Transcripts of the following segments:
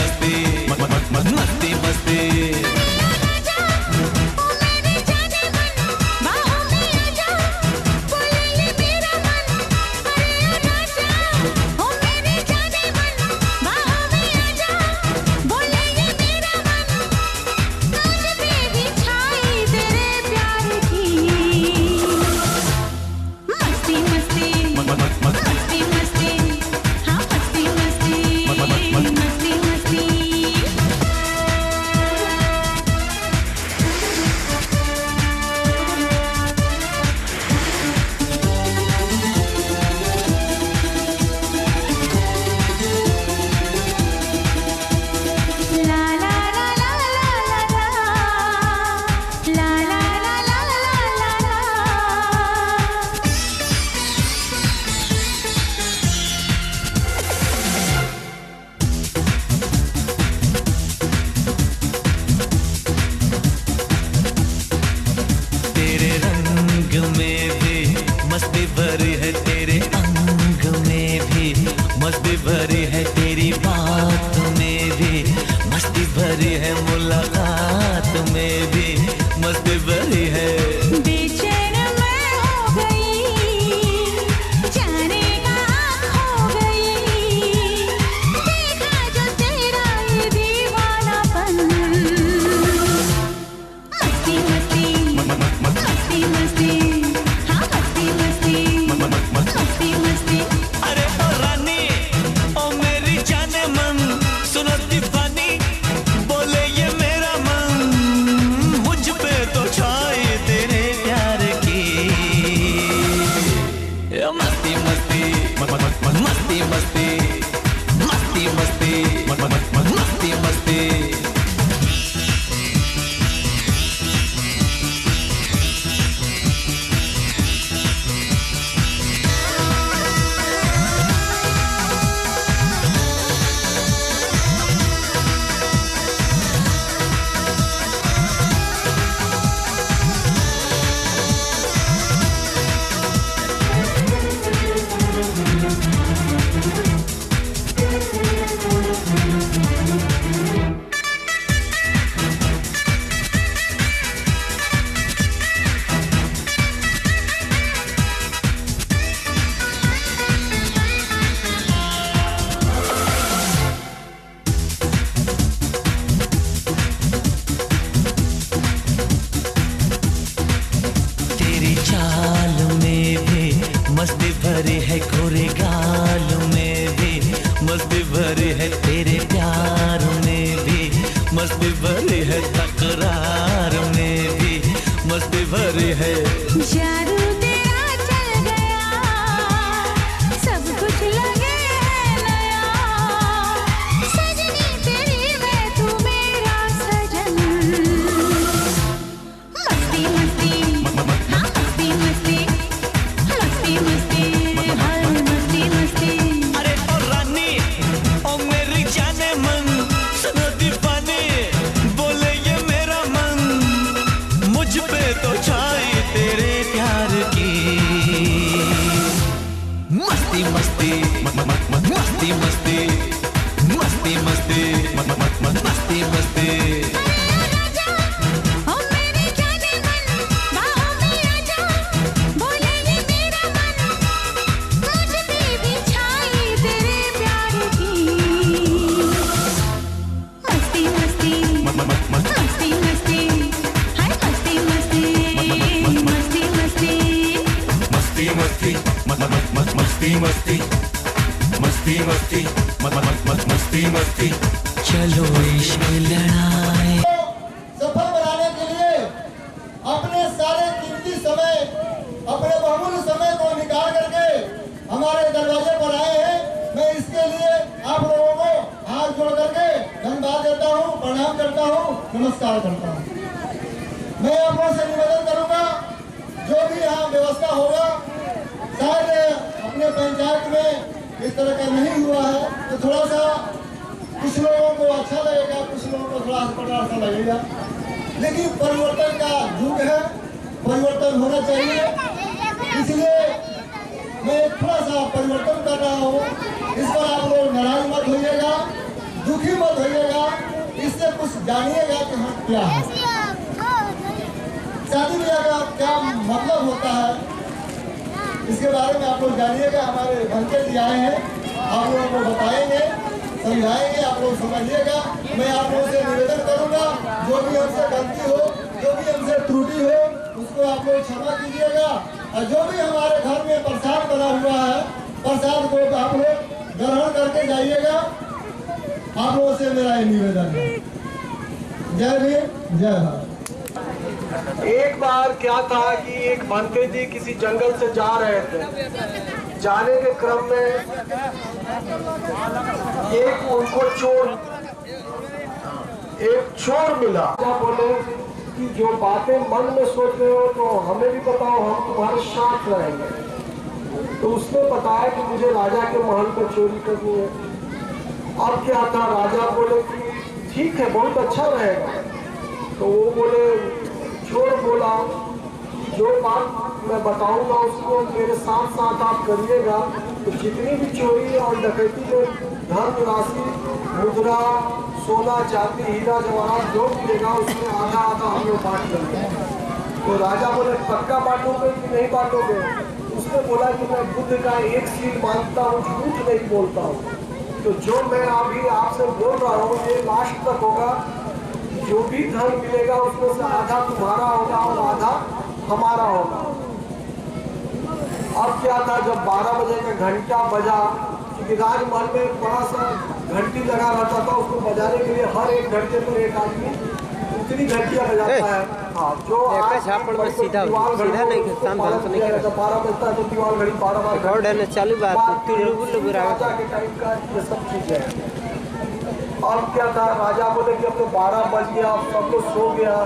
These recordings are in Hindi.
मस्ती मस्ती भरी है तेरे अंग में भी मस्ती भरी है, तेरी बात में भी मस्ती भरी है, मुलाकात में भी मस्ती भरी है। बेचैन मैं हो गई, जाने का हो गई, देखा जो तेरा ये दीवानापन। मस्ती मस्ती मस्ती मस्ती मस्ती मस्ती। अरे ओ रानी ओ मेरी जाने मन, सुनो दीवानी बोले ये मेरा मन, मुझ पे तो छाए तेरे प्यार की मस्ती मस्ती मस्ती मस्ती मस्ती मस्ती मस्ती मस्ती। मस्ती भरी है, गोरे गाल में भी मस्ती भरी है, तेरे प्यार में भी मस्ती भरी है, तकरार में भी मस्ती भरी है। जादू तेरा चल गया, सब कुछ लगे नया, सजनी तेरी मैं तू मेरा सजन। मस्ती मस्ती हाँ मस्ती मस्ती मस्ती मस्ती। अरे ओ रानी ओ मेरी जाने मन, सुनो दीवानी बोले ये मेरा मन, मुझ पे तो छाई तेरे प्यार की मस्ती मस्ती मस्ती मस्ती मस्ती मस्ती मस्ती मस्ती। मस्ती मस्ती मस्ती मस्ती मस्ती मस्ती। चलो इश्क लड़ाए। सफल बनाने के लिए अपने सारे कीमती समय, अपने बहुमूल्य समय को निकाल करके हमारे दरवाजे पर आए हैं। मैं इसके लिए आप लोगों को हाथ जोड़ करके धन्यवाद देता हूँ, प्रणाम करता हूँ, नमस्कार करता हूँ। मैं आप लोगों से निवेदन करूँगा, जो भी यहाँ व्यवस्था होगा, शायद अपने पंचायत में इस तरह का नहीं हुआ है, तो थोड़ा सा कुछ लोगों को अच्छा लगेगा, कुछ लोगों को थोड़ा अस्पताल सा लगेगा, लेकिन परिवर्तन का युग है, परिवर्तन होना चाहिए। इसलिए मैं थोड़ा सा परिवर्तन कर रहा हूँ, इस पर आप लोग नाराज मत होइएगा। दुखी मत होइएगा, इससे कुछ जानिएगा कि हम क्या है, शादी ब्याह का क्या मतलब होता है, इसके बारे में आप लोग जानिएगा। हमारे भंते जी आए हैं, आप लोगों को बताएंगे, समझाएंगे, आप लोग समझिएगा। मैं आप लोगों से निवेदन करूंगा, जो भी हमसे गलती हो, जो भी हमसे त्रुटि हो, उसको आप लोग क्षमा कीजिएगा। और जो भी हमारे घर में प्रसाद बना हुआ है, प्रसाद को आप लोग ग्रहण करके जाइएगा। आप लोगों से मेरा ये निवेदन है। जय भीम, जय भारत। एक बार क्या था कि एक भंते जी किसी जंगल से जा रहे थे। जाने के क्रम में एक उनको चोर मिला। क्या बोले कि जो बातें मन में सोच रहे हो तो हमें भी बताओ, हम तुम्हारे साथ रहेंगे। तो उसने बताया कि मुझे राजा के महल पर चोरी करनी है। अब क्या था, राजा बोले कि ठीक है, बहुत अच्छा रहेगा। तो वो बोले, चोर बोला जो बात मैं बताऊंगा उसको मेरे साथ साथ आप करिएगा, तो जितनी भी चोरी और डकैती में धन राशि, मुद्रा, सोना चांदी, हीरा जवाहरात जो मिलेगा उसमें आधा आधा हम लोग बांट लेंगे। तो राजा बोले पक्का बांटोगे कि नहीं बांटोगे? उसने बोला कि मैं बुद्ध का एक सीट मानता हूँ, झूठ नहीं बोलता हूँ। तो जो मैं अभी आपसे बोल रहा हूँ ये लास्ट तक होगा। जो भी धन मिलेगा उसमें से आधा तुम्हारा होगा और आधा हमारा होगा। अब क्या था, जब 12 बजे का घंटा बजा, क्योंकि राजमहल में बड़ा सा घंटी लगा रहता था, उसको बजाने के लिए हर एक घंटे पर एक आदमी उतनी घंटियां बजाता है। हाँ, जो सीधा नहीं किसान 12 बजता है तो दीवार घड़ी 12 चालू बात राजा के टाइम का ये सब चीजें। अब क्या था, राजा बोले कि अब तो 12 बज गया, अब सब लोग सो गया,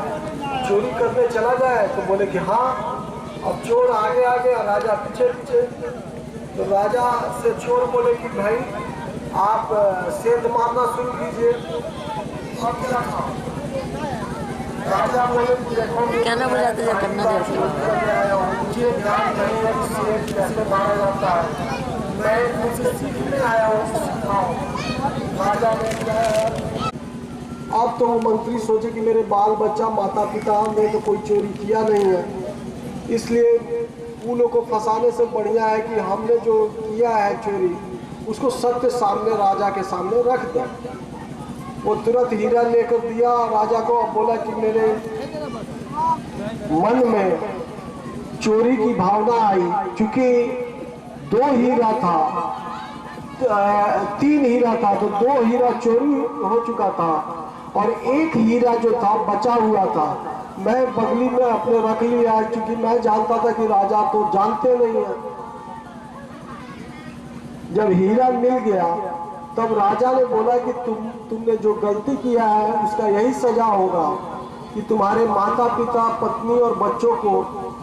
चोरी करने चला जाए। तो बोले कि हाँ। अब चोर आगे आगे, राजा पीछे पीछे। तो राजा से चोर बोले कि भाई आप सेंध मारना शुरू कीजिए। अब क्या था, राजा बोले क्या ना बुलाते जा करना मुझे ध्यान नहीं है कि सेंध कैसे मारा जाता है, मैं मुझसे सीखने आया हूँ, सिखाओ। राजा ने अब तो वो मंत्री सोचे कि मेरे बाल बच्चा माता पिता ने तो कोई चोरी किया नहीं है, इसलिए उन को फंसाने से बढ़िया है कि हमने जो किया है चोरी उसको सत्य सामने राजा के सामने रख दिया। वो तुरंत हीरा लेकर दिया राजा को। अब बोला कि मेरे मन में चोरी की भावना आई, क्योंकि 2 हीरा था, 3 हीरा था, तो 2 हीरा चोरी हो चुका था और 1 हीरा जो था बचा हुआ था। मैं बगली में अपने रख लिया, क्योंकि मैं जानता था कि राजा तो जानते नहीं है। जब हीरा मिल गया तब राजा ने बोला कि तुमने जो गलती किया है उसका यही सजा होगा कि तुम्हारे माता पिता, पत्नी और बच्चों को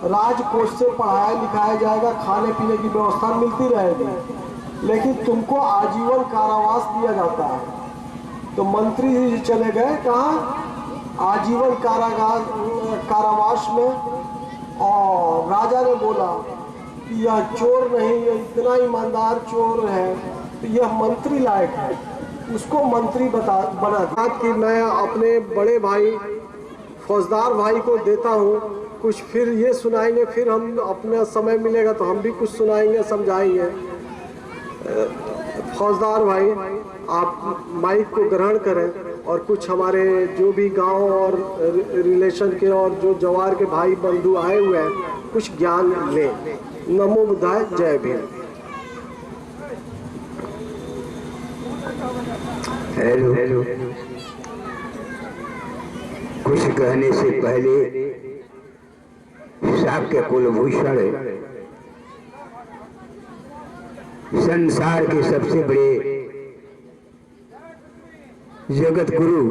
राजकोष से पढ़ाया लिखाया जाएगा, खाने पीने की व्यवस्था मिलती रहेगी, लेकिन तुमको आजीवन कारावास दिया जाता है। तो मंत्री जी चले गए कहाँ, आजीवन कारावास में। और राजा ने बोला कि यह चोर नहीं, यह इतना ईमानदार चोर है, तो यह मंत्री लायक है, उसको मंत्री बना कि मैं अपने बड़े भाई फौजदार भाई को देता हूँ कुछ, फिर ये सुनाएंगे, फिर हम अपना समय मिलेगा तो हम भी कुछ सुनाएंगे, समझाएंगे। फौजदार भाई आप माइक को ग्रहण करें और कुछ हमारे जो भी गांव और रिलेशन के और जो जवार के भाई बंधु आए हुए हैं कुछ ज्ञान लें। नमो बुद्धाय, जय भीम। हेलो, कुछ कहने से पहले साक्य कुलभूषण संसार के सबसे बड़े जगत गुरु,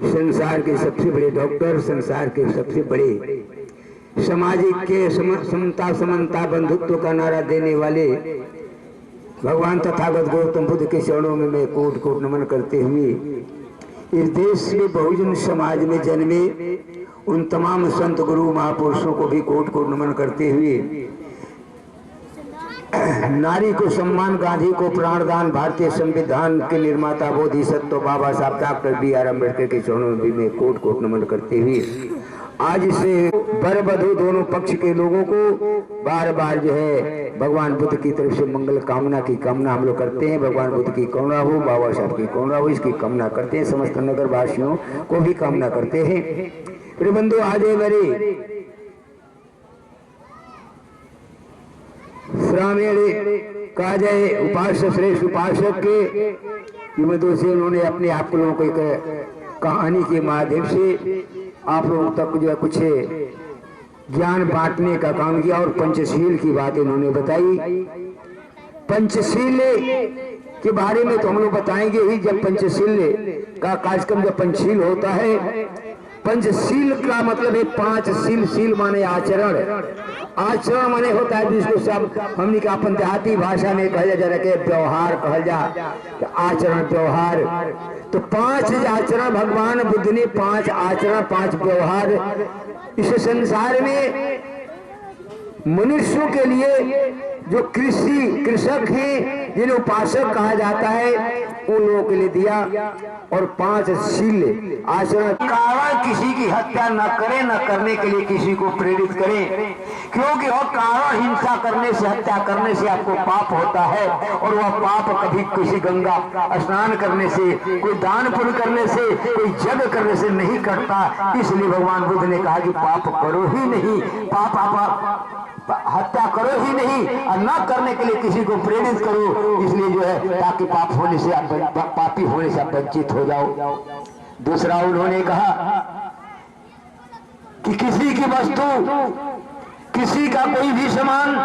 संसार के सबसे बड़े डॉक्टर, संसार के सबसे बड़े सामाजिक के समता समानता बंधुत्व का नारा देने वाले भगवान तथागत गौतम बुद्ध के चरणों में मैं कोट कोट नमन करते हुए इस देश में बहुजन समाज में जन्मे उन तमाम संत गुरु महापुरुषों को भी कोट कोट नमन करते हुए नारी को सम्मान, गांधी को प्राणदान, भारतीय संविधान के निर्माता बोधिसत्व बाबा साहब डॉक्टर B.R. अम्बेडकर के चरणों में भी मैं कोट कोट नमन करते हुए आज से वर वधू दोनों पक्ष के लोगों को बार बार जो है भगवान बुद्ध की तरफ से मंगल कामना की कामना हम लोग करते हैं। भगवान बुद्ध की करुणा हो, बाबा साहब की करुणा हो, इसकी कामना करते हैं। समस्त नगर वासियों को भी कामना करते हैं। प्रिय बंधु, आजे मेरे श्रामेण कहा जाए उपासक श्रेष्ठ उपासक के मधु से उन्होंने अपने आप लोगों को एक कहानी के माध्यम से आप लोगों तक जो है कुछ ज्ञान बांटने का काम किया और पंचशील की बात इन्होंने बताई। पंचशील के बारे में तो हम लोग बताएंगे ही जब पंचशील का कार्यक्रम जब पंचशील होता है। पंचशील का मतलब है 5 शील। शील माने आचरण, आचरण माने होता है जिसको सब हमने का अपन देहाती भाषा में कहा जा रहा है व्यवहार कहल जा, आचरण व्यवहार। तो 5 आचरण भगवान बुद्ध ने 5 आचरण 5 व्यवहार इस संसार में मनुष्यों के लिए जो कृषक हैं जिन्हें उपासक कहा जाता है उन लोगों के लिए दिया। और 5 शील आचरण कारण किसी की हत्या न करें, न करने के लिए किसी को प्रेरित करें, क्योंकि वह कारण हिंसा करने से, हत्या करने से आपको पाप होता है। और वह पाप कभी किसी गंगा स्नान करने से, कोई दान पुण्य करने से, कोई यज्ञ करने से नहीं करता। इसलिए भगवान बुद्ध ने कहा कि पाप करो ही नहीं, हत्या करो ही नहीं और न करने के लिए किसी को प्रेरित करो। इसलिए जो है ताकि पाप होने से आप पापी होने से आप वंचित हो जाओ। दूसरा उन्होंने कहा कि किसी की वस्तु, किसी का कोई भी सामान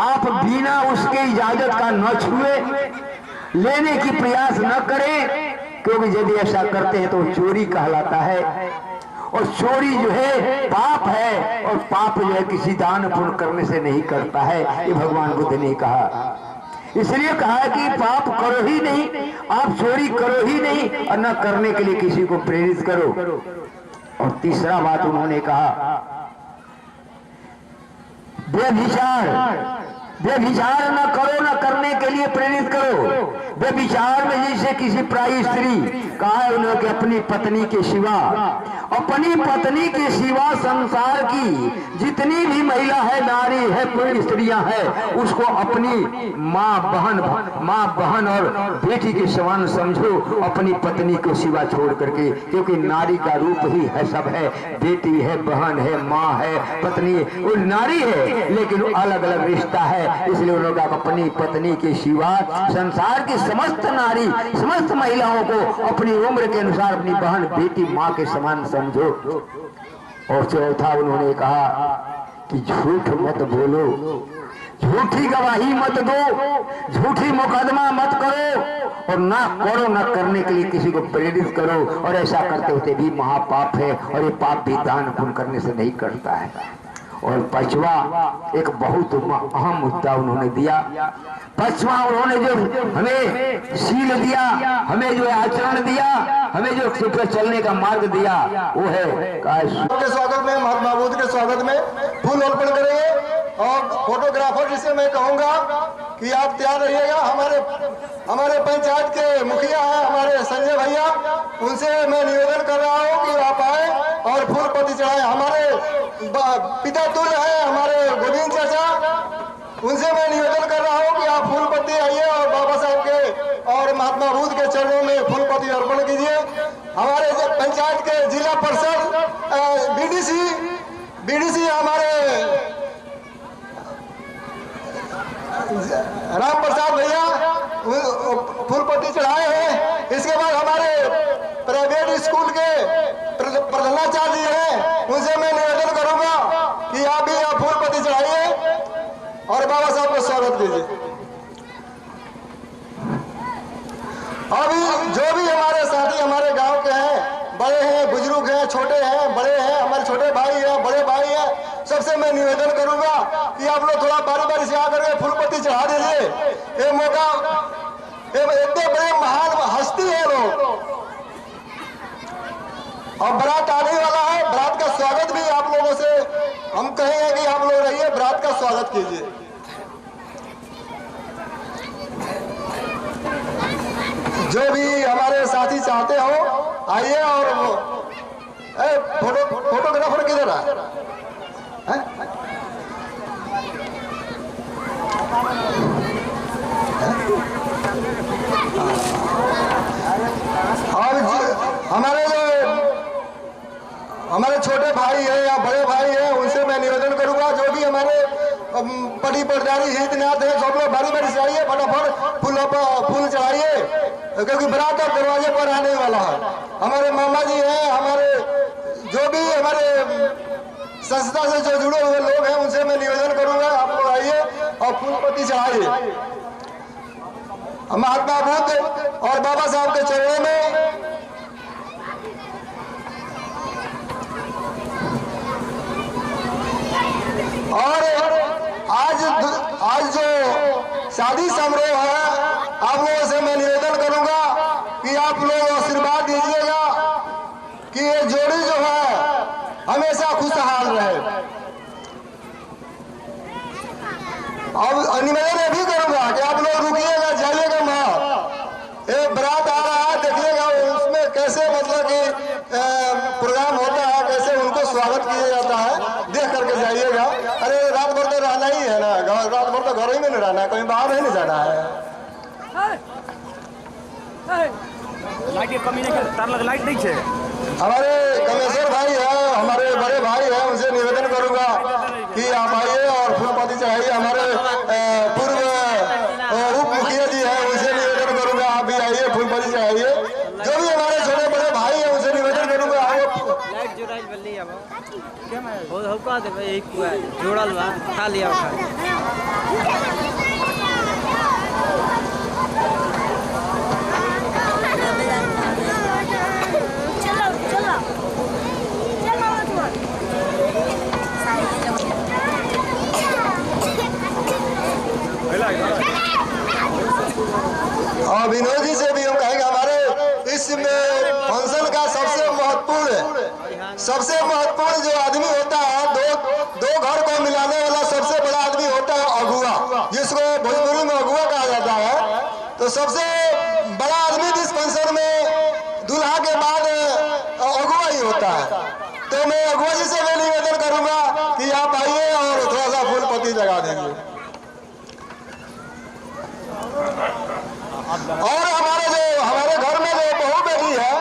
आप बिना उसके इजाजत का न छुए, लेने की प्रयास न करें, क्योंकि यदि ऐसा करते हैं तो चोरी कहलाता है। और चोरी जो है पाप है, और पाप जो है किसी दान पुण्य करने से नहीं करता है। ये भगवान बुद्ध ने कहा। इसलिए कहा कि पाप करो ही नहीं, आप चोरी करो ही नहीं और न करने के लिए किसी को प्रेरित करो। और तीसरा बात उन्होंने कहा व्यभिचार न करो, न करने के लिए प्रेरित करो। व्यभिचार में जैसे किसी प्राय स्त्री कहा है उन्होंने कि अपनी पत्नी के सिवा, अपनी पत्नी के सिवा संसार की जितनी भी महिला है, नारी है, कोई स्त्रियां है, उसको अपनी माँ बहन और बेटी के समान समझो, अपनी पत्नी को सिवा छोड़ करके। क्योंकि नारी का रूप ही है, सब है, बेटी है, बहन है, माँ है, पत्नी, वो नारी है लेकिन अलग अलग रिश्ता है। इसलिए उन्होंने अपनी पत्नी के सिवा संसार की समस्त नारी, समस्त महिलाओं को अपनी उम्र के अनुसार अपनी बहन, बेटी, माँ के समान समझो। और चौथा उन्होंने कहा कि झूठ मत बोलो, झूठी गवाही मत दो, झूठी मुकदमा मत करो, और ना करो, ना करने के लिए किसी को प्रेरित करो। और ऐसा करते होते भी महापाप है, और ये पाप भी दान पुण्य करने से नहीं करता है। और 5वां एक बहुत अहम मुद्दा उन्होंने दिया। 5वां उन्होंने जो हमें शील दिया, हमें जो आचरण दिया, हमें जो पर चलने का मार्ग दिया, वो है के स्वागत में, महात्मा बुद्ध के स्वागत में फूल अर्पण करेंगे। और फोटोग्राफर जिसे मैं कहूंगा कि आप तैयार रहिएगा। हमारे पंचायत के मुखिया हैं हमारे संजय भैया, उनसे मैं निवेदन कर रहा हूं कि आप आए और फूल पत्ती चढ़ाएं। हमारे पिता तुल्य है हमारे गोविंद चाचा, उनसे मैं निवेदन कर रहा हूं कि आप फूल पत्ती आइए और बाबा साहब के और महात्मा बुद्ध के चरणों में फूल पत्ती अर्पण कीजिए। हमारे पंचायत के जिला परिषद बीडीसी हमारे राम प्रसाद भैया फूल पत्ती चढ़ाए हैं। इसके बाद हमारे प्राइवेट स्कूल के प्रधानाचार्य हैं, उनसे मैं निवेदन करूंगा कि आप भी यहाँ फूल पत्ती चढ़ाइए और बाबा साहब का स्वागत कीजिए। अभी जो भी हमारे साथी हमारे गांव के हैं, बड़े हैं, बुजुर्ग हैं, छोटे हैं, बड़े हैं, हमारे छोटे भाई हैं, बड़े भाई हैं, सबसे मैं निवेदन करूंगा कि आप लोग थोड़ा बारी से आकर के फूल पत्ती चढ़ा दीजिए। ये मौका, इतने बड़े महान हस्ती है लोग, और बारात आने वाला है। बारात का स्वागत भी आप लोगों से हम कहेंगे कि आप लोग रहिए, बारात का स्वागत कीजिए। जो भी हमारे साथी चाहते हो आइए। और फोटोग्राफर किधर है? हमारे छोटे भाई है या बड़े भाई है, उनसे मैं निवेदन करूंगा, जो भी हमारे पड़ी पटदारी हितनाथ है, सब लोग बारी बारी से आइए, फटाफट फूल चढ़ाइए, क्योंकि बारात अब दरवाजे पर आने वाला है। हमारे मामा जी हैं, हमारे जो भी हमारे संस्था से जो जुड़े हुए लोग हैं, उनसे मैं निवेदन करूंगा, आप लोग आइए और फूल पत्ती चढ़ाइए। महात्मा बुद्ध और बाबा साहब के चरणों में और आज जो शादी समारोह है, आप लोगों से मैं निवेदन करूंगा कि आप लोग आशीर्वाद दीजिएगा कि ये जोड़ी जो है हमेशा खुशहाल रहे। अब निवेदन ये भी करूंगा कि आप लोग रुकिएगा, जाइएगा मत। एक बारात आ रहा है, देखिएगा उसमें कैसे मतलब कि प्रोग्राम होता है, कैसे उनको स्वागत किया जाता है, देख करके जाइएगा। अरे रात भर तो रहना ही है ना, रात भर तो घर ही में नहीं रहना है, कहीं बाहर नहीं जाना है। लाइट की कमी नहीं, तार लग लाइट नहीं है। हमारे कमेश्वर भाई है, हमारे बड़े भाई है, उनसे निवेदन करूंगा कि आप आइए और फूल पत्ती चढ़ाइए। हमारे पूर्व उप मुखिया जी है, उनसे निवेदन करूंगा आप भी आइए, फूल पत्ती चढ़ाइए। जो भी हमारे छोटे बड़े भाई है, उनसे निवेदन करूंगा लाइट जुड़ाइल बल्ली अब हो का दे भाई, एक जोड़ल बा, खा लिया और विनोद जी से भी हम कहेंगे, हमारे इसमें फंक्शन का सबसे महत्वपूर्ण जो आदमी होता है, दो घर को मिलाने वाला सबसे बड़ा आदमी होता है अगुआ, जिसको भोजपुरी में अगुआ कहा जाता है। तो सबसे बड़ा आदमी इस फंक्शन में दूल्हा के बाद अगुआ ही होता है। तो मैं अगुआ जी से मैं निवेदन करूंगा कि आप आइए और थोड़ा सा फूल पत्ती लगा देंगे। और हमारे घर में जो बहू बेटी है,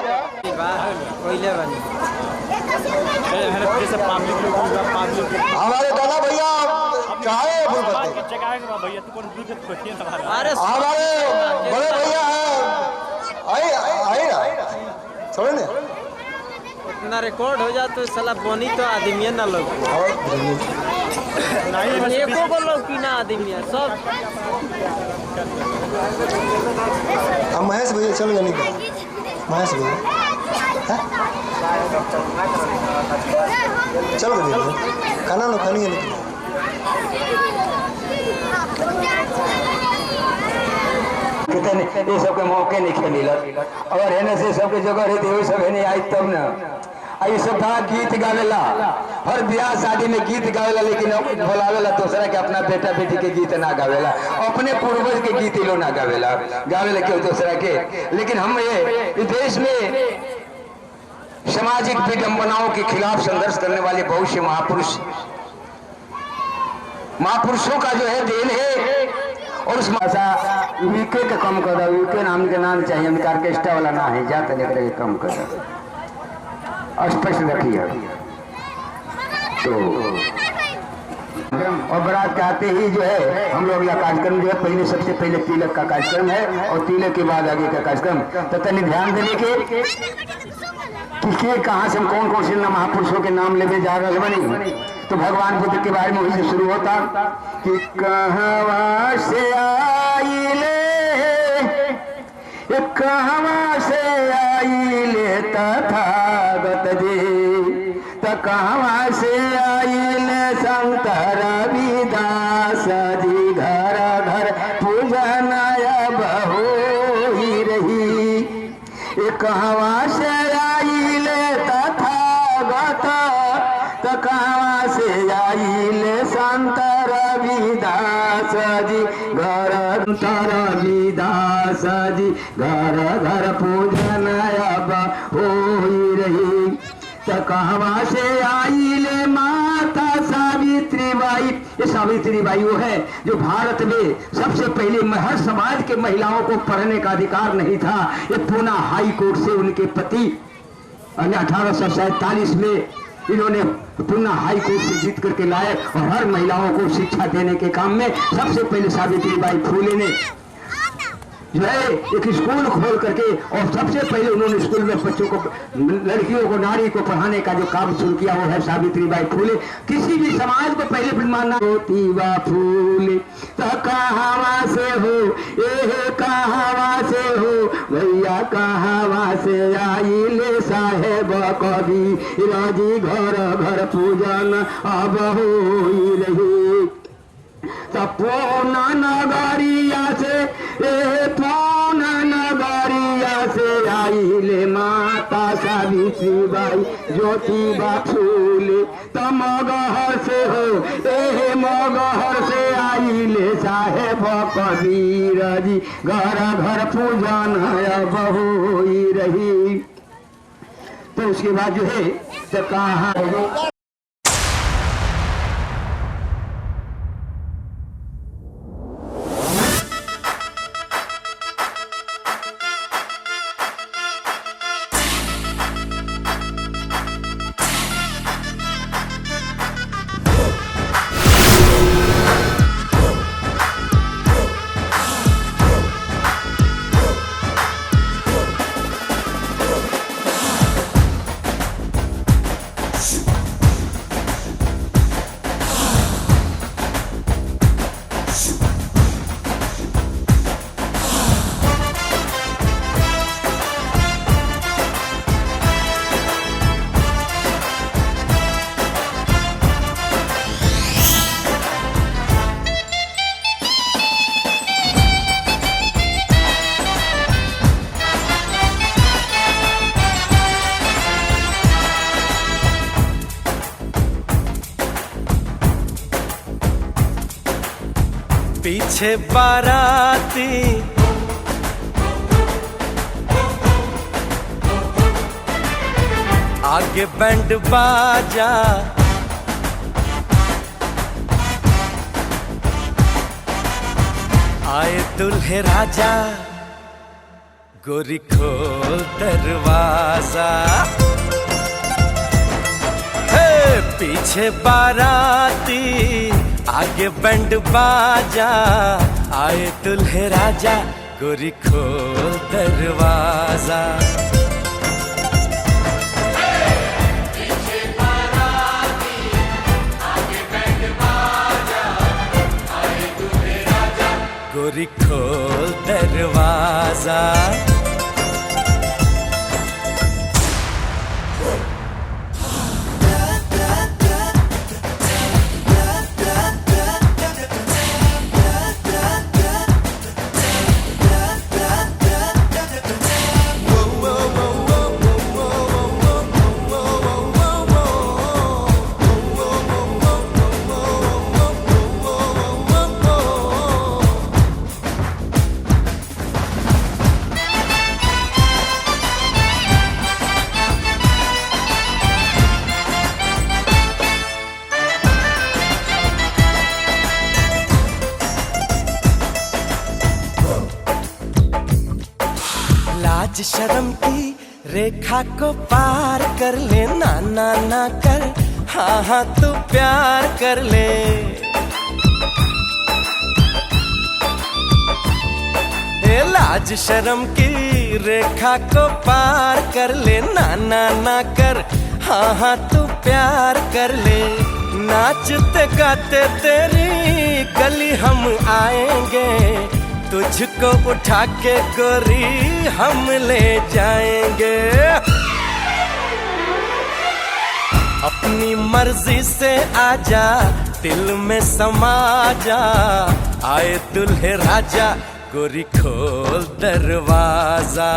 हमारे दादा भैया चाहे फूल पत्ती, हमारे बड़े भैया है, छोड़े ना इतना रिकॉर्ड हो जाए तो साला बनी तो आदमी ना लोग एको को लोग की ना आदमी है सब। महेश भैया चलो जानी महेश भैया चलो भैया खाना लो खानी है ये सबके मौके नहीं खेली अगर है से सबके जगह रहती वही सब है नहीं आई तब ना आई सब था गीत गावेला हर ब्याह शादी में गीत गावेला, लेकिन बोलावेला दूसरा के अपना बेटा बेटी के गीत ना गावेला, अपने पूर्वज के गीत लो ना गावेला क्यों दूसरा के। लेकिन हम ये देश में सामाजिक विडंबनाओं के खिलाफ संघर्ष करने वाले बहुत से महापुरुषों का जो है देन है। और उस भाषा वीके का कम कर वीके नाम के नाम चाहिए, हम ऑर्केस्ट्रा वाला ना है, जाते लेकर कम कर स्पष्ट रखिए। तो और बारात के आते ही जो है हम लोग यह कार्यक्रम जो है पहले सबसे पहले तिलक का कार्यक्रम है और तिलक के बाद आगे का कार्यक्रम। तो तनि ध्यान देने के कि कहाँ से कौन कौन से महापुरुषों के नाम लेके जा रहे बनी। तो भगवान बुद्ध के बारे में वही से शुरू होता कि कहवा से आइले कहवा से आइले तथागत जी, तो कहवा से आइले संत रविदास जी, घर घर पूजन बहु ही रही। कहवा से आइले तथागत, तो कहवा से आइले संत रविदास जी, घर तारा विदास जी घर घर पूजन अब हो रही। तो कहवा से आई ले माता सावित्री बाई। ये सावित्री बाई वो है जो भारत में सबसे पहले हर समाज के महिलाओं को पढ़ने का अधिकार नहीं था। ये पूना हाई कोर्ट से उनके पति 1847 में इन्होंने पूना हाई कोर्ट से जीत करके लाए और हर महिलाओं को शिक्षा देने के काम में सबसे पहले सावित्री बाई फूले ने जो है एक स्कूल खोल करके और सबसे पहले उन्होंने स्कूल में बच्चों को, लड़कियों को, नारी को पढ़ाने का जो काम शुरू किया वो है सावित्री बाई फूले। किसी भी समाज को पहले मानना होती बा फूले तो कहावा से हो, ए कहावा से हो भैया, कहावा से आई ले साहेब कभी राजी घर घर पूजन अब हो रही। पूना नगरिया से, पूना नगरिया से आई ले माता सावित्री बाई ज्योतिबा फूले। तो मगहर से हो, मगहर से आई ले साहेब कबीर जी घर घर पूजन अब हो रही। तो उसके बाद जो है तो कहा पीछे बाराती आगे बैंड बाजा, आए दुल्हे राजा गोरी खोल दरवाजा। पीछे बाराती आगे बैंड बाजा, आए दुल्हे राजा गोरी खोल दरवाजा। पीछे बाराती आगे बैंड बाजा, आए दुल्हे राजा गोरी खोल दरवाजा। लाज शर्म की रेखा को पार कर ले, ना ना ना कर, हाँ हाँ तू प्यार कर ले। लाज शर्म की रेखा को पार कर ले, ना ना ना कर, हाँ हाँ तू प्यार कर ले। नाचते गाते तेरी गली हम आएंगे, तुझको उठा के गोरी हम ले जाएंगे। अपनी मर्जी से आजा, दिल में समा जा, आए दुल्हे राजा गोरी खोल दरवाजा।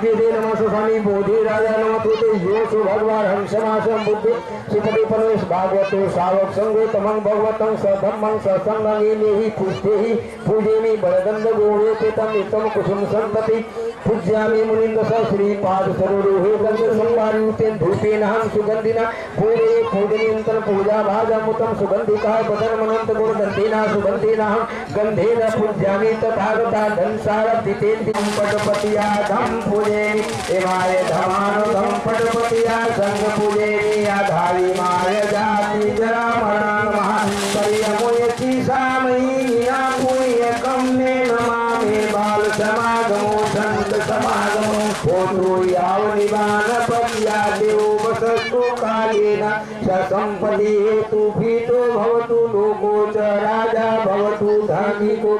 नमस्ते नमः स्वामी बोधि राजा नमः तुते यो सु भगवान हम समासम बुद्ध सुपति परमेश भागवतो श्रावक संगो तमं भगवतं सधम्मं ससंगं ही पुष्टे ही पूजेमि बलदंड गोहे पेतम नितम कुसुम संतति पूज्यामि मुनिंद श्री पाद सरोहे गंध संवारुते धूपेन हम सुगंधिना पूरे पूजनीयंतन पूजा भाजमुतम सुगंधिका बदन मनंत गुण गंधेना सुगंधेना हम गंधेन पूज्यामि तथागता धनसारदितेन पटपतिया धम पूजेमि एवाय धमानुधम पटपतिया संग पूजेमि आधारी माय जाति जरा मरण महापरियमोयति सामयी या पुण्य कम्मे नमामि बाल समागमो संत समागमो होतु याव निवान पत्या देव वसतु कालेन स संपदि हेतु भीतो भवतु लोको च राजा भवतु धार्मिको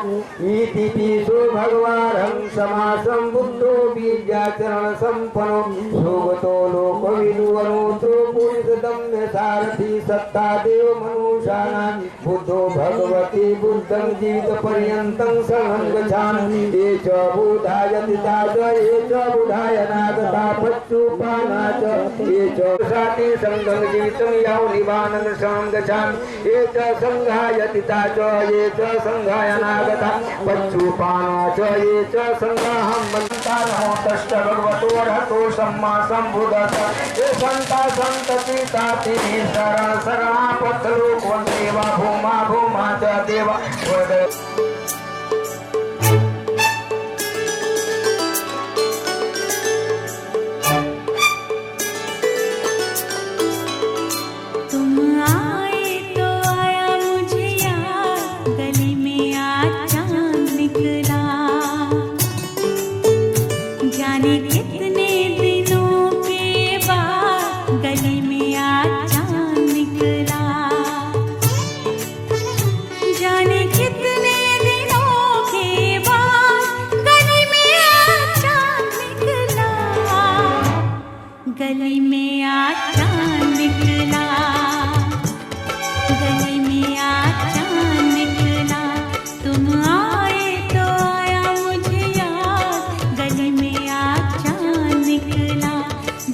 इति पीसो भगवान् समासं बुद्धो विद्याचरण संपन्नो सुगतो लोक विदुवनोत्रो पुरुषदम्य सारथि सत्ता देव मनुषाणां बुद्धो भगवती बुद्धं जीवित पर्यन्तं शरणं गच्छामि ये च बुधायति ताज ये च बुधाय नागता पच्चुपाना च ये च साति संगं जीवितं याव निवानं शरणं गच्छामि ये च संघायति ताज ये च संघाय नागता पच्चुपाना च ये च संघाहं वन्ता नमो तश्च भगवतो अरहतो सम्मा सम्बुद्धस्स ये संता संतति ताति शरण शरणापथ लोक वन्देवा भूमा भूमा च देवा गली में आज चांद निकला, गली में आज चांद निकला, तुम आए तो आया मुझे याद, गली में आज चांद निकला,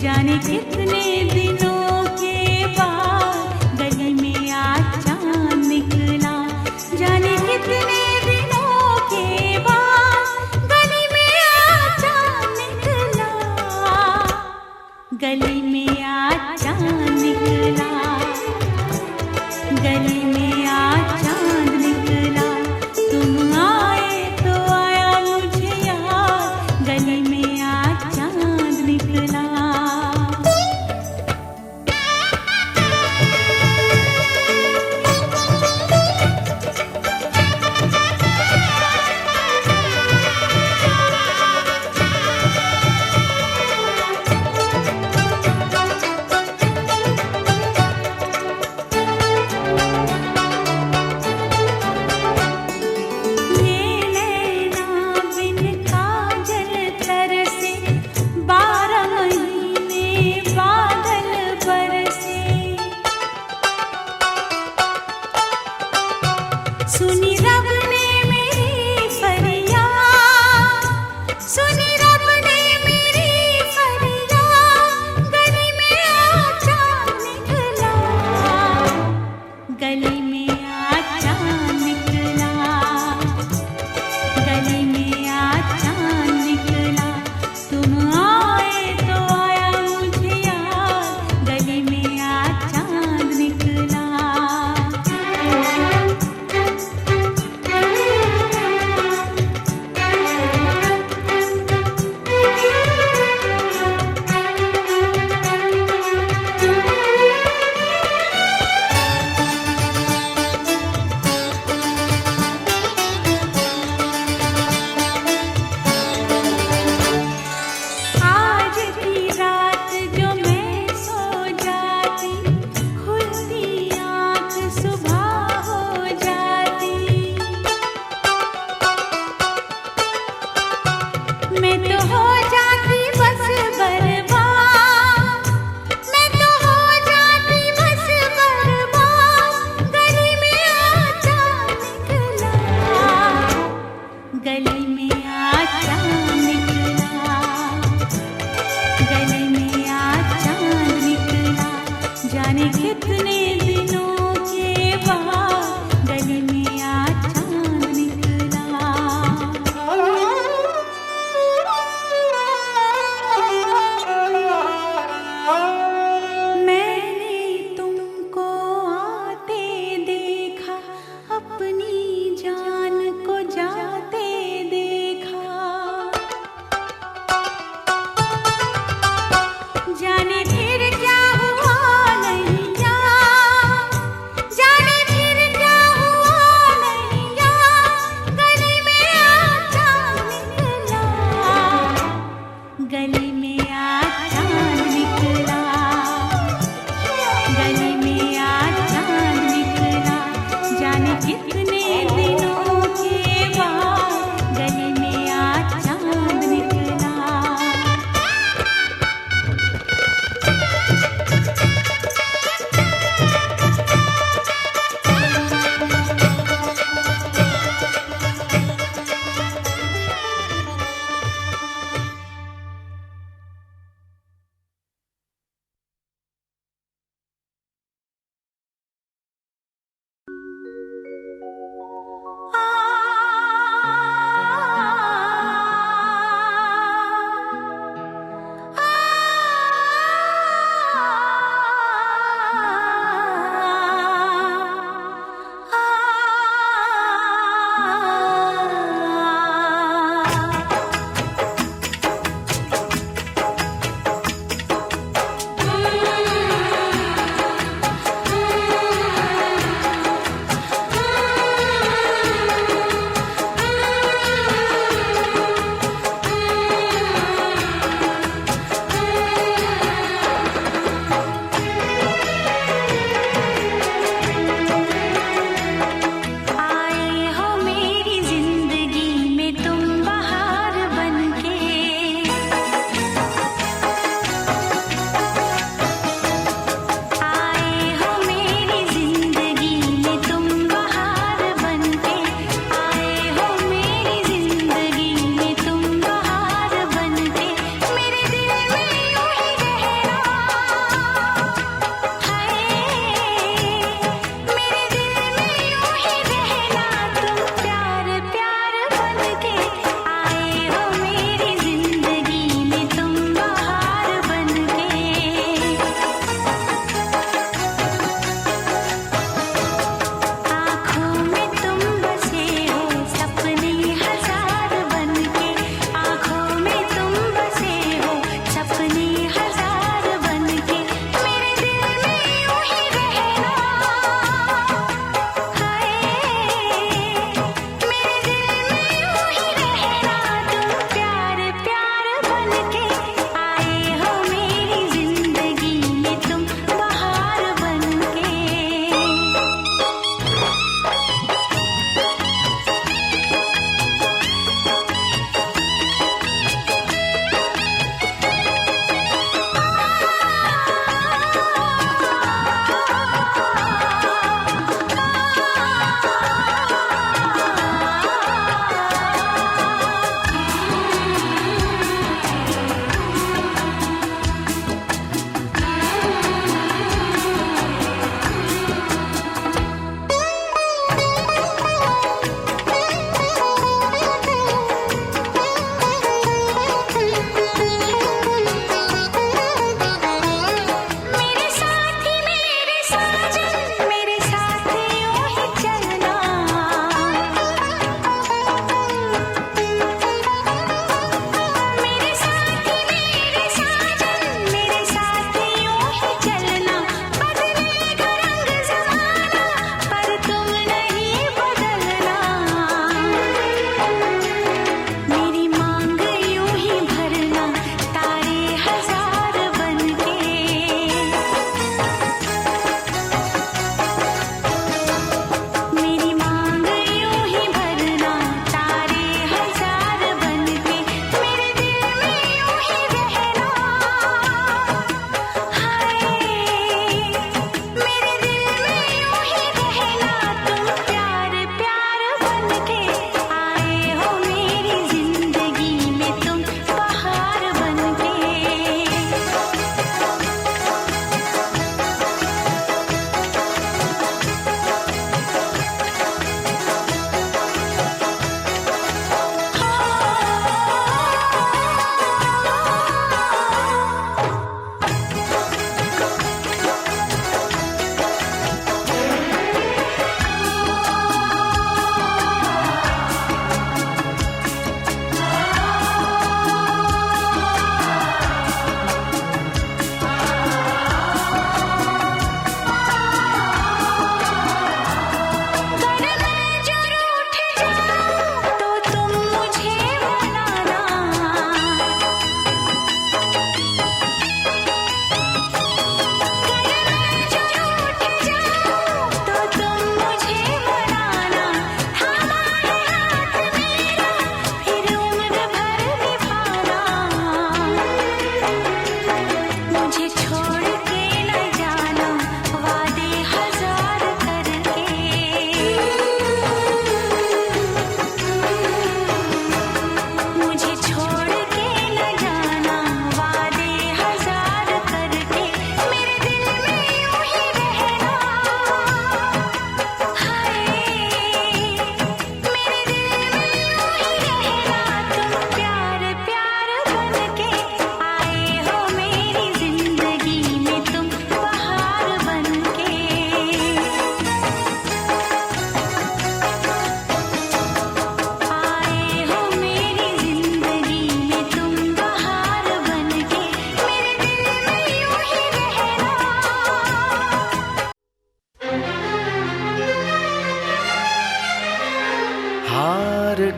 जाने कितने दिनों के बाद गली में आज चांद निकला, जाने कितने दिनों के बाद गली में आज चांद निकला, गली में आज चांद निकला, गली में आज चांद निकला, तुम आए तो आया मुझे याद, गली में आज चांद निकला।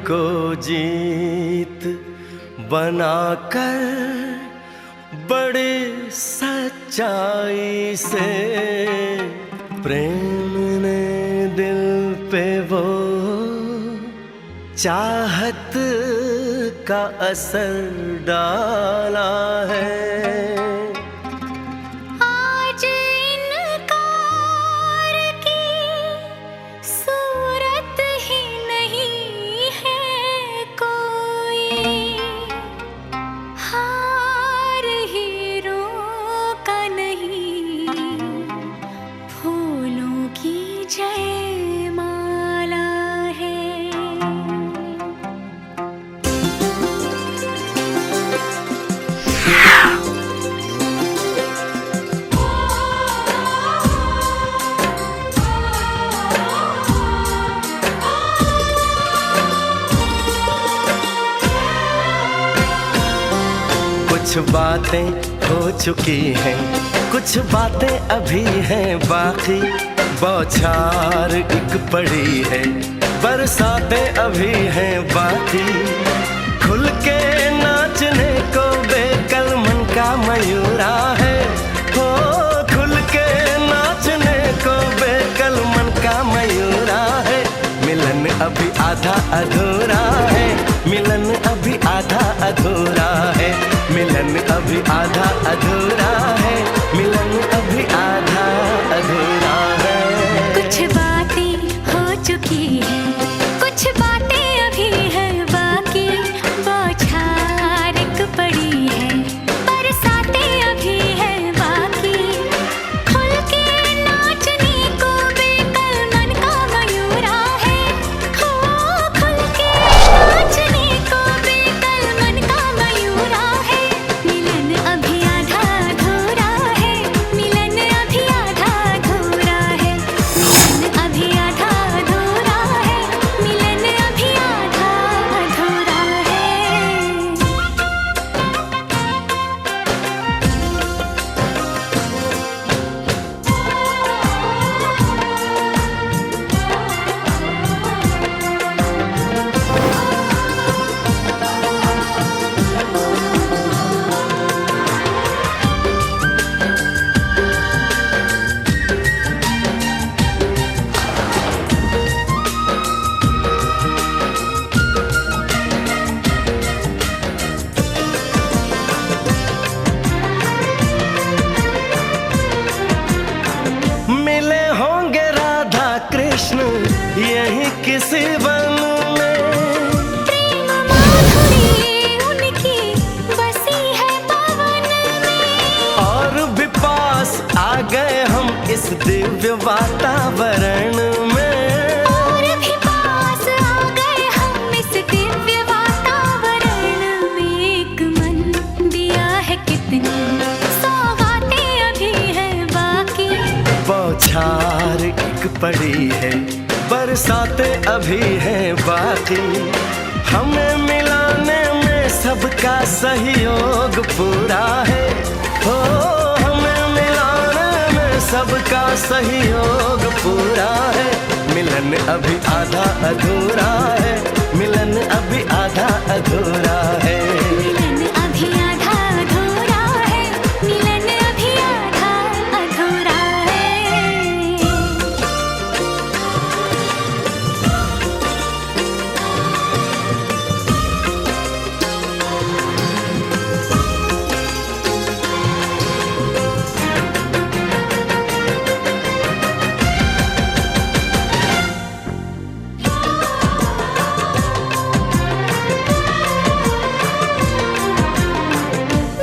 को जीत बनाकर बड़ी सच्चाई से प्रेम ने दिल पे वो चाहत का असर डाला है। कुछ बातें हो चुकी हैं, कुछ बातें अभी हैं बाकी, बौछार एक पड़ी है, बरसातें अभी हैं बाकी। खुल के नाचने को बेकल मन का मयूरा है, हो खुल के नाचने को बेकल मन का मयूरा है। मिलन अभी आधा अधूरा है, मिलन अभी आधा अधूरा है, मिलन अभी आधा अधूरा है, मिलन अभी आधा अधूरा है। कुछ बातें हो चुकी हैं, कुछ बातें अभी हैं बाकी, बौछार एक पड़ी है, बरसातें अभी हैं बाकी। खुल के नाचने को बेकल मन का मयूरा है, हो खुल के नाचने को बेकल मन का मयूरा है। मिलन अभी आधा अधूरा है, मिलन अभी आधा अधूरा है, मिलन अभी आधा अधूरा है, मिलन अभी आधा अधूरा है। मिले होंगे राधा कृष्ण यही किसी वन में, प्रेम माधुरी उनकी बसी है पवन में, और भी पास आ गए हम इस दिव्य वातावरण में। और भी पास आ गए हम इस दिव्य वातावरण में। एक मन दिया है कितनी सौगातें अभी हैं बाकी, बौछार एक पड़ी है, बरसातें अभी हैं बाकी। हमें मिलाने में सबका सहयोग पूरा है, हो हमें मिलाने में सबका सहयोग पूरा है। मिलन अभी आधा अधूरा है, मिलन अभी आधा अधूरा है। मिलन अभी आधा अधूरा है, मिलन अभी आधा अधूरा है।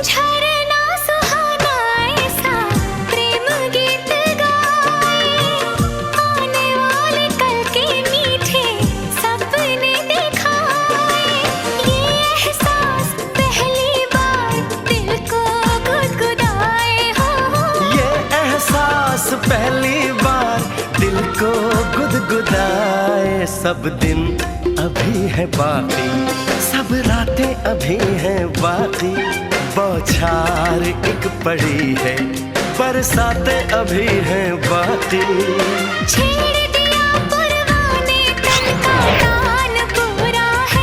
झरना सुहाना ऐसा प्रेम गीत गाए, आने वाले कल के मीठे सपने दिखाए। ये एहसास पहली बार दिल को गुदगुदाए, हो ये एहसास पहली बार दिल को गुदगुदाए। सब दिन अभी है बाकी, सब रातें अभी हैं बाकी, बौछार एक पड़ी है, बरसातें अभी हैं बाकी। छेड़ दिया पुरवाने तन का तान पूरा है,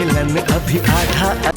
मिलन अभी आधा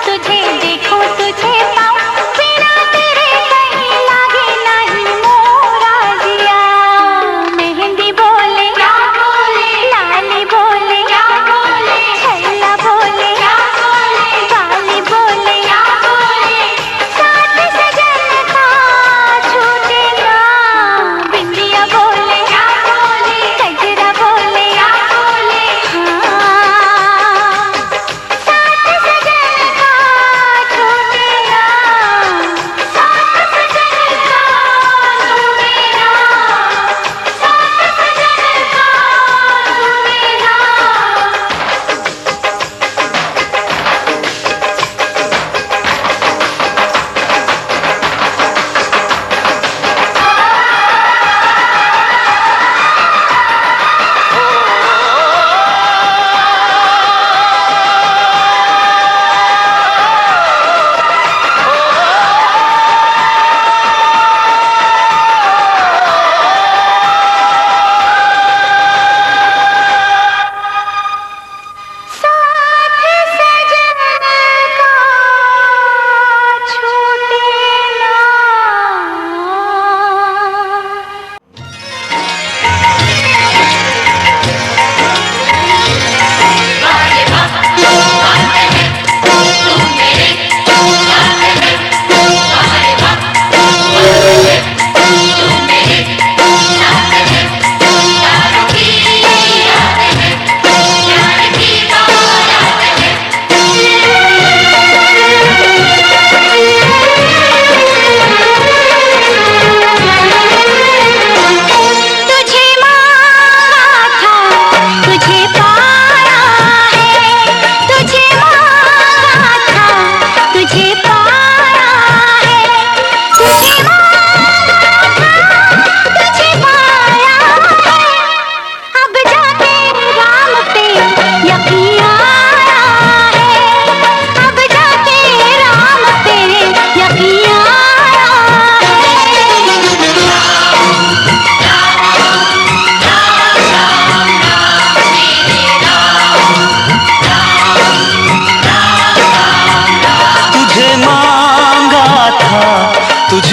तुझे देखो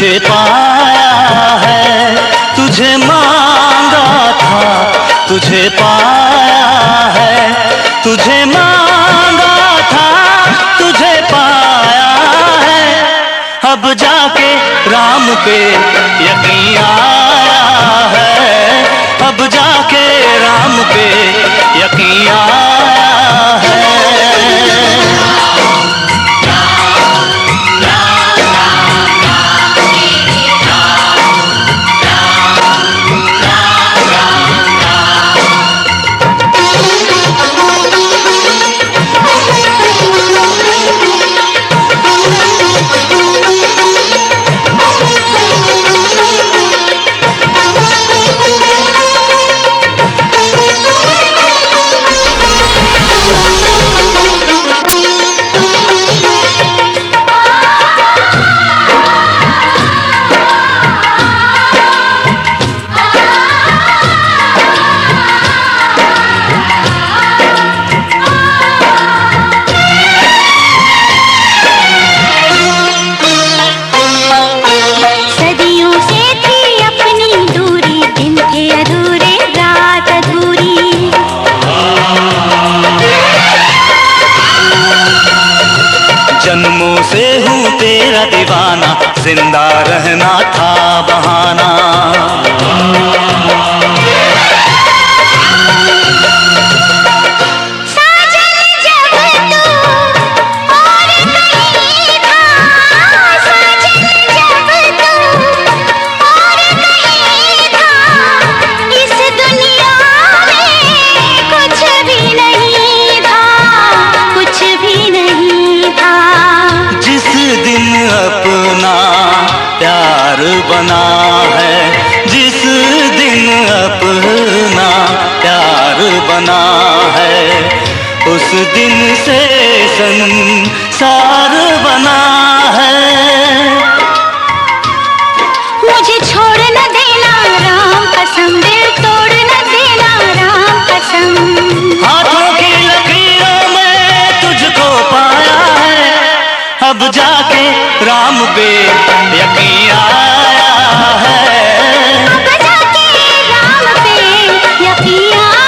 तुझे पाया है, तुझे मांगा था, तुझे पाया है, तुझे मांगा था, तुझे पाया है। अब जाके राम पे यकीन आया है, अब जाके राम पे यकीन आया है। जन्मों से हूँ तेरा दीवाना, जिंदा रहना था बहाना। साजन जब तू और कहीं था, साजन जब तू और कहीं था, इस दुनिया में कुछ भी नहीं था, कुछ भी नहीं था। जिस दिन अपना प्यार बना है, जिस दिन अपना प्यार बना है, उस दिन से संसार बना है। मुझे छोड़ न देना राम कसम, दिल तोड़ न देना राम कसम। हाथों की लकीरों में तुझको पाया है, अब जाके राम पे यकीन आया है। अब जाके राम पे यकीन आया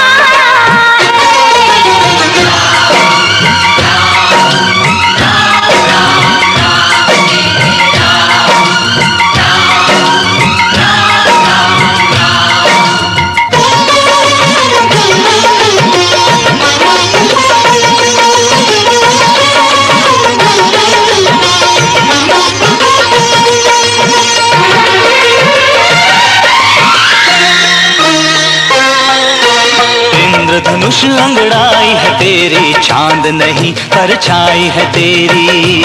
धनुष अंगड़ाई है तेरी, चांद नहीं परछाई है तेरी।